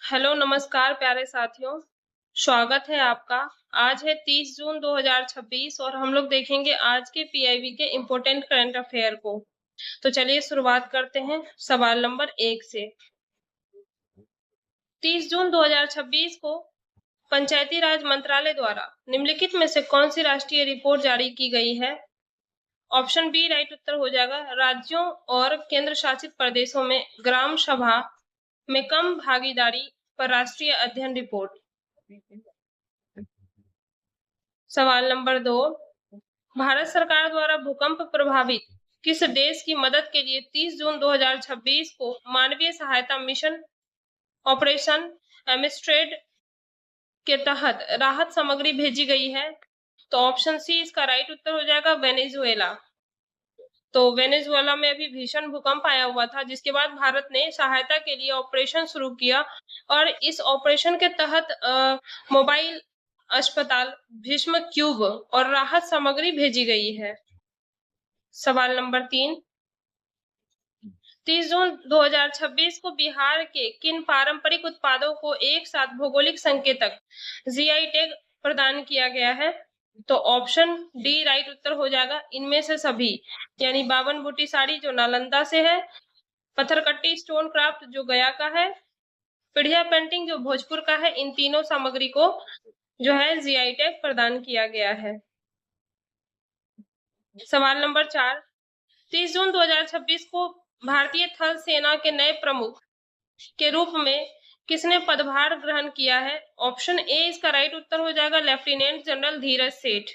Hello नमस्कार प्यारे साथियों। स्वागत है आपका। आज है 30 जून 2026 और हम लोग देखेंगे आज के पीआईबी के इम्पोर्टेंट करंट अफेयर को। तो चलिए शुरुआत करते हैं सवाल नंबर 1 से। 30 जून 2026 को पंचायती राज मंत्रालय द्वारा निम्नलिखित में से कौन सी राष्ट्रीय रिपोर्ट जारी की गई है? ऑप्शन बी राइट उत्तर हो जाएगा राज्यों और केंद्र शासित प्रदेशों में ग्राम सभा में कम भागीदारी पर राष्ट्रीय अध्ययन रिपोर्ट। सवाल नंबर 2, भारत सरकार द्वारा भूकंप प्रभावित किस देश की मदद के लिए 30 जून 2026 को मानवीय सहायता मिशन ऑपरेशन एमिस्ट्रेड के तहत राहत सामग्री भेजी गई है? तो ऑप्शन सी इसका राइट उत्तर हो जाएगा वेनेजुएला। तो वेनेजुएला में अभी भीषण भूकंप आया हुआ था, जिसके बाद भारत ने सहायता के लिए ऑपरेशन शुरू किया और इस ऑपरेशन के तहत मोबाइल अस्पताल, भीष्म क्यूब और राहत सामग्री भेजी गई है। सवाल नंबर 3, 30 जून 2026 को बिहार के किन पारंपरिक उत्पादों को एक साथ भौगोलिक संकेतक जीआई टैग प्रदान किया गया है? तो ऑप्शन डी राइट उत्तर हो जाएगा इनमें से सभी, यानी बावन बूटी साड़ी जो नालंदा से है, पत्थरकट्टी स्टोन क्राफ्ट जो गया का है, पीढ़िया पेंटिंग जो भोजपुर का है। इन तीनों सामग्री को जो है जीआई टैग प्रदान किया गया है। सवाल नंबर 4, 30 जून 2026 को भारतीय थल सेना के नए प्रमुख के रूप में किसने पदभार ग्रहण किया है? ऑप्शन ए इसका राइट उत्तर हो जाएगा लेफ्टिनेंट जनरल धीरज सेठ,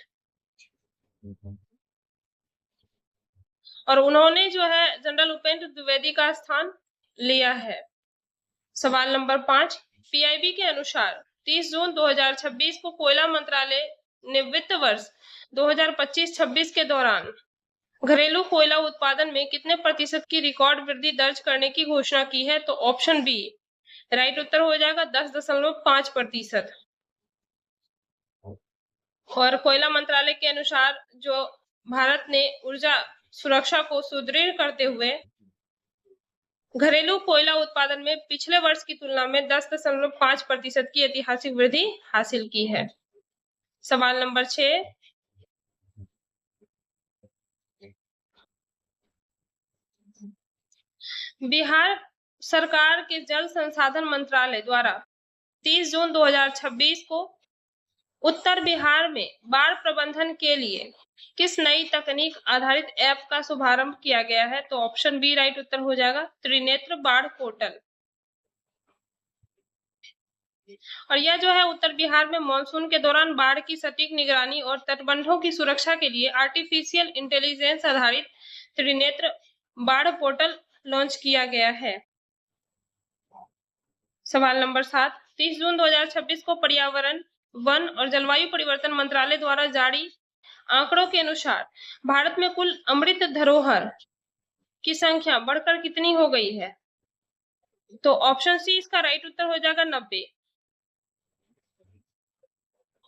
और उन्होंने जो है जनरल उपेंद्र द्विवेदी का स्थान लिया है। सवाल नंबर 5, पीआईबी के अनुसार 30 जून 2026 को कोयला मंत्रालय ने वित्त वर्ष 2025-26 के दौरान घरेलू कोयला उत्पादन में कितने प्रतिशत की रिकॉर्ड वृद्धि दर्ज करने की घोषणा की है? तो ऑप्शन बी राइट उत्तर हो जाएगा 10.5%। और कोयला मंत्रालय के अनुसार जो भारत ने ऊर्जा सुरक्षा को सुदृढ़ करते हुए घरेलू कोयला उत्पादन में पिछले वर्ष की तुलना में 10.5% की ऐतिहासिक वृद्धि हासिल की है। सवाल नंबर 6, बिहार सरकार के जल संसाधन मंत्रालय द्वारा 30 जून 2026 को उत्तर बिहार में बाढ़ प्रबंधन के लिए किस नई तकनीक आधारित ऐप का शुभारंभ किया गया है? तो ऑप्शन बी राइट उत्तर हो जाएगा त्रिनेत्र बाढ़ पोर्टल। और यह जो है उत्तर बिहार में मानसून के दौरान बाढ़ की सटीक निगरानी और तटबंधों की सुरक्षा के लिए आर्टिफिशियल इंटेलिजेंस आधारित त्रिनेत्र बाढ़ पोर्टल लॉन्च किया गया है। सवाल नंबर 7, 30 जून 2026 को पर्यावरण, वन और जलवायु परिवर्तन मंत्रालय द्वारा जारी आंकड़ों के अनुसार भारत में कुल अमृत धरोहर की संख्या बढ़कर कितनी हो गई है? तो ऑप्शन सी इसका राइट उत्तर हो जाएगा 90।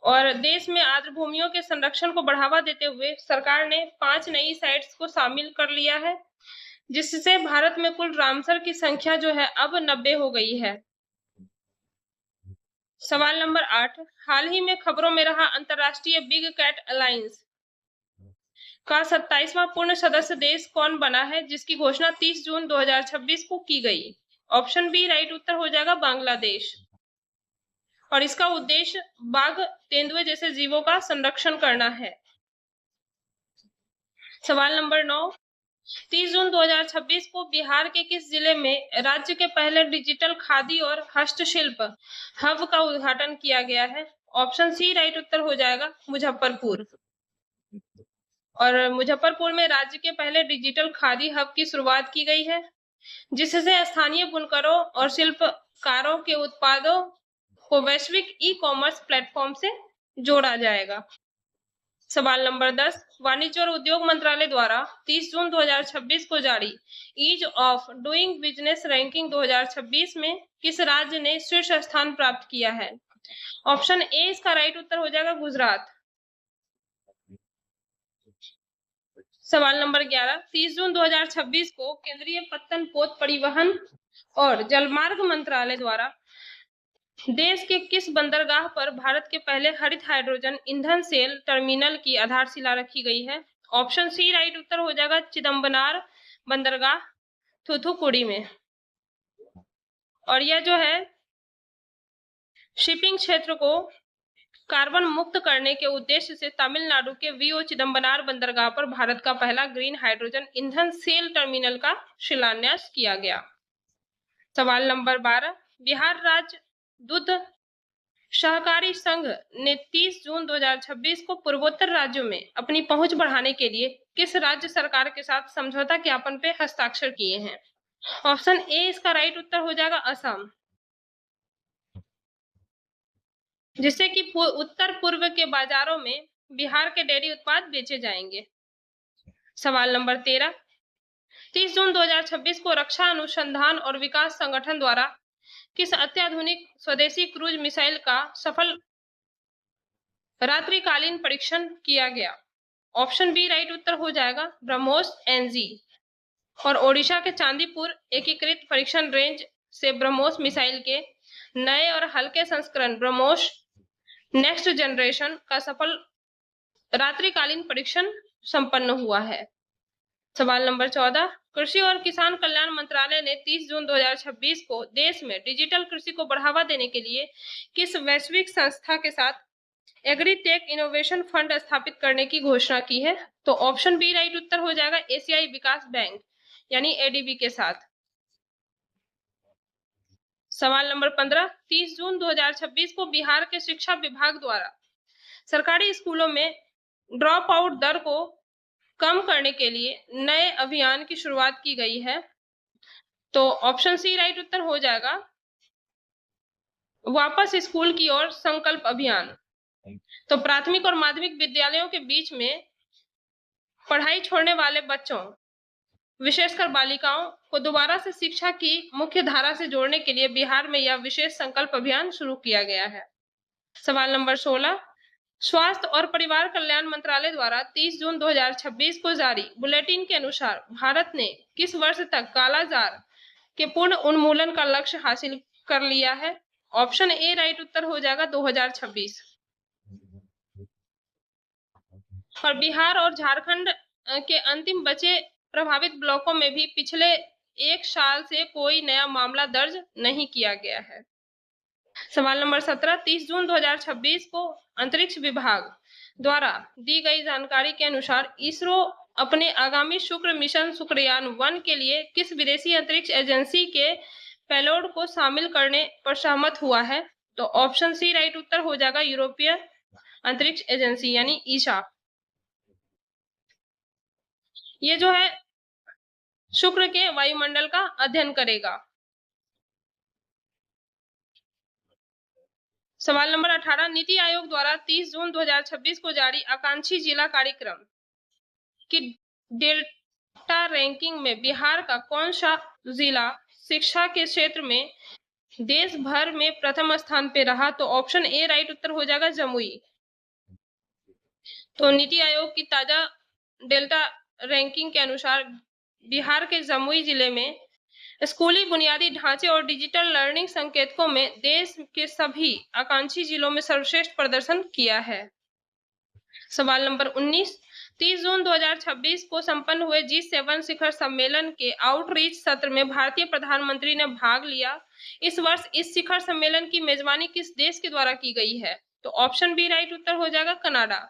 और देश में आर्द्र भूमियों के संरक्षण को बढ़ावा देते हुए सरकार ने 5 नई साइट्स को शामिल कर लिया है, जिससे भारत में कुल रामसर की संख्या जो है अब 90 हो गई है। सवाल नंबर 8, हाल ही में खबरों में रहा अंतरराष्ट्रीय बिग कैट अलायंस का 27वां पूर्ण सदस्य देश कौन बना है, जिसकी घोषणा 30 जून 2026 को की गई? ऑप्शन बी राइट उत्तर हो जाएगा बांग्लादेश, और इसका उद्देश्य बाघ, तेंदुए जैसे जीवों का संरक्षण करना है। सवाल नंबर 9, 30 जून 2026 को बिहार के किस जिले में राज्य के पहले डिजिटल खादी और हस्तशिल्प हब का उद्घाटन किया गया है? ऑप्शन सी राइट उत्तर हो जाएगा मुजफ्फरपुर, और मुजफ्फरपुर में राज्य के पहले डिजिटल खादी हब की शुरुआत की गई है, जिससे स्थानीय बुनकरों और शिल्पकारों के उत्पादों को वैश्विक ई कॉमर्स प्लेटफॉर्म से जोड़ा जाएगा। सवाल नंबर 10, वाणिज्य और उद्योग मंत्रालय द्वारा 30 जून 2026 को जारी ease of doing business ranking 2026 में किस राज्य ने शीर्ष स्थान प्राप्त किया है? ऑप्शन ए इसका राइट उत्तर हो जाएगा गुजरात। सवाल नंबर 11, 30 जून 2026 को केंद्रीय पत्तन पोत परिवहन और जलमार्ग मंत्रालय द्वारा देश के किस बंदरगाह पर भारत के पहले हरित हाइड्रोजन ईंधन सेल टर्मिनल की आधारशिला रखी गई है? ऑप्शन सी राइट उत्तर हो जाएगा चिदम्बनार बंदरगाह थूथुकुड़ी में। और यह जो है शिपिंग क्षेत्र को कार्बन मुक्त करने के उद्देश्य से तमिलनाडु के वीओ चिदम्बनार बंदरगाह पर भारत का पहला ग्रीन हाइड्रोजन ईंधन सेल टर्मिनल का शिलान्यास किया गया। सवाल नंबर 12, बिहार राज्य दूध सहकारी संघ ने 30 जून 2026 को पूर्वोत्तर राज्यों में अपनी पहुंच बढ़ाने के लिए किस राज्य सरकार के साथ समझौता ज्ञापन पे हस्ताक्षर किए हैं? ऑप्शन ए इसका राइट उत्तर हो जाएगा असम, जिससे कि उत्तर पूर्व के बाजारों में बिहार के डेयरी उत्पाद बेचे जाएंगे। सवाल नंबर 13, 30 जून 2026 को रक्षा अनुसंधान और विकास संगठन द्वारा किस अत्याधुनिक स्वदेशी क्रूज मिसाइल का सफल रात्रिकालीन परीक्षण किया गया? ऑप्शन बी राइट उत्तर हो जाएगा ब्रह्मोस एनजी। और ओडिशा के चांदीपुर एकीकृत परीक्षण रेंज से ब्रह्मोस मिसाइल के नए और हल्के संस्करण ब्रह्मोस नेक्स्ट जनरेशन का सफल रात्रिकालीन परीक्षण संपन्न हुआ है। सवाल नंबर 14, कृषि और किसान कल्याण मंत्रालय ने 30 जून 2026 को देश में डिजिटल कृषि को बढ़ावा देने के लिए किस वैश्विक संस्था के साथ एग्रीटेक इनोवेशन फंड स्थापित करने की घोषणा की है? तो ऑप्शन बी राइट उत्तर हो जाएगा एशियाई विकास बैंक यानी एडीबी के साथ। सवाल नंबर 15, 30 जून 2026 को बिहार के शिक्षा विभाग द्वारा सरकारी स्कूलों में ड्रॉप आउट दर को कम करने के लिए नए अभियान की शुरुआत की गई है। तो ऑप्शन सी राइट उत्तर हो जाएगा वापस स्कूल की ओर संकल्प अभियान। तो प्राथमिक और माध्यमिक विद्यालयों के बीच में पढ़ाई छोड़ने वाले बच्चों विशेषकर बालिकाओं को दोबारा से शिक्षा की मुख्य धारा से जोड़ने के लिए बिहार में यह विशेष संकल्प अभियान शुरू किया गया है। सवाल नंबर 16, स्वास्थ्य और परिवार कल्याण मंत्रालय द्वारा 30 जून 2026 को जारी बुलेटिन के अनुसार भारत ने किस वर्ष तक कालाजार के पूर्ण उन्मूलन का लक्ष्य हासिल कर लिया है? ऑप्शन ए राइट उत्तर हो जाएगा 2026। और बिहार और झारखंड के अंतिम बचे प्रभावित ब्लॉकों में भी पिछले एक साल से कोई नया मामला दर्ज नहीं किया गया है। सवाल नंबर 17, 30 जून 2026 को अंतरिक्ष विभाग द्वारा दी गई जानकारी के अनुसार इसरो अपने आगामी शुक्र मिशन शुक्रयान 1 के लिए किस विदेशी अंतरिक्ष एजेंसी के पेलोड को शामिल करने पर सहमत हुआ है? तो ऑप्शन सी राइट उत्तर हो जाएगा यूरोपीय अंतरिक्ष एजेंसी यानी ईसा। ये जो है शुक्र के वायुमंडल का अध्ययन करेगा। सवाल नंबर 18, नीति आयोग द्वारा 30 जून 2026 को जारी आकांक्षी जिला कार्यक्रम की डेल्टा रैंकिंग में बिहार का कौन सा जिला शिक्षा के क्षेत्र में देश भर में प्रथम स्थान पे रहा? तो ऑप्शन ए राइट उत्तर हो जाएगा जमुई। तो नीति आयोग की ताजा डेल्टा रैंकिंग के अनुसार बिहार के जमुई जिले में स्कूली बुनियादी ढांचे और डिजिटल लर्निंग संकेतकों में देश के सभी आकांक्षी जिलों में सर्वश्रेष्ठ प्रदर्शन किया है। सवाल नंबर 19, 30 जून 2026 को संपन्न हुए G7 शिखर सम्मेलन के आउटरीच सत्र में भारतीय प्रधानमंत्री ने भाग लिया। इस वर्ष इस शिखर सम्मेलन की मेजबानी किस देश के द्वारा की गई है? तो ऑप्शन बी राइट उत्तर हो जाएगा कनाडा।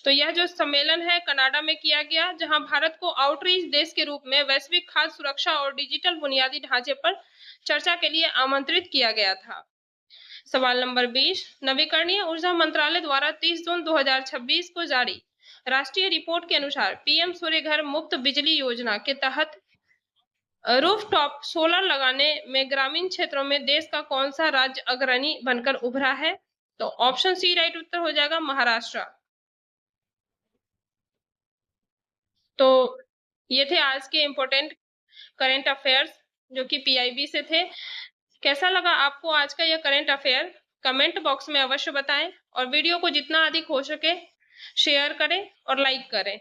तो यह जो सम्मेलन है कनाडा में किया गया, जहां भारत को आउटरीच देश के रूप में वैश्विक खाद्य सुरक्षा और डिजिटल बुनियादी ढांचे पर चर्चा के लिए आमंत्रित किया गया था। सवाल नंबर 20, नवीकरणीय ऊर्जा मंत्रालय द्वारा 30 जून 2026 को जारी राष्ट्रीय रिपोर्ट के अनुसार पीएम सूर्य घर मुफ्त बिजली योजना के तहत रूफटॉप सोलर लगाने में ग्रामीण क्षेत्रों में देश का कौन सा राज्य अग्रणी बनकर उभरा है? तो ऑप्शन सी राइट उत्तर हो जाएगा महाराष्ट्र। तो ये थे आज के इम्पोर्टेंट करंट अफेयर्स जो कि पीआईबी से थे। कैसा लगा आपको आज का यह करंट अफेयर? कमेंट बॉक्स में अवश्य बताएं और वीडियो को जितना अधिक हो सके शेयर करें और लाइक करें।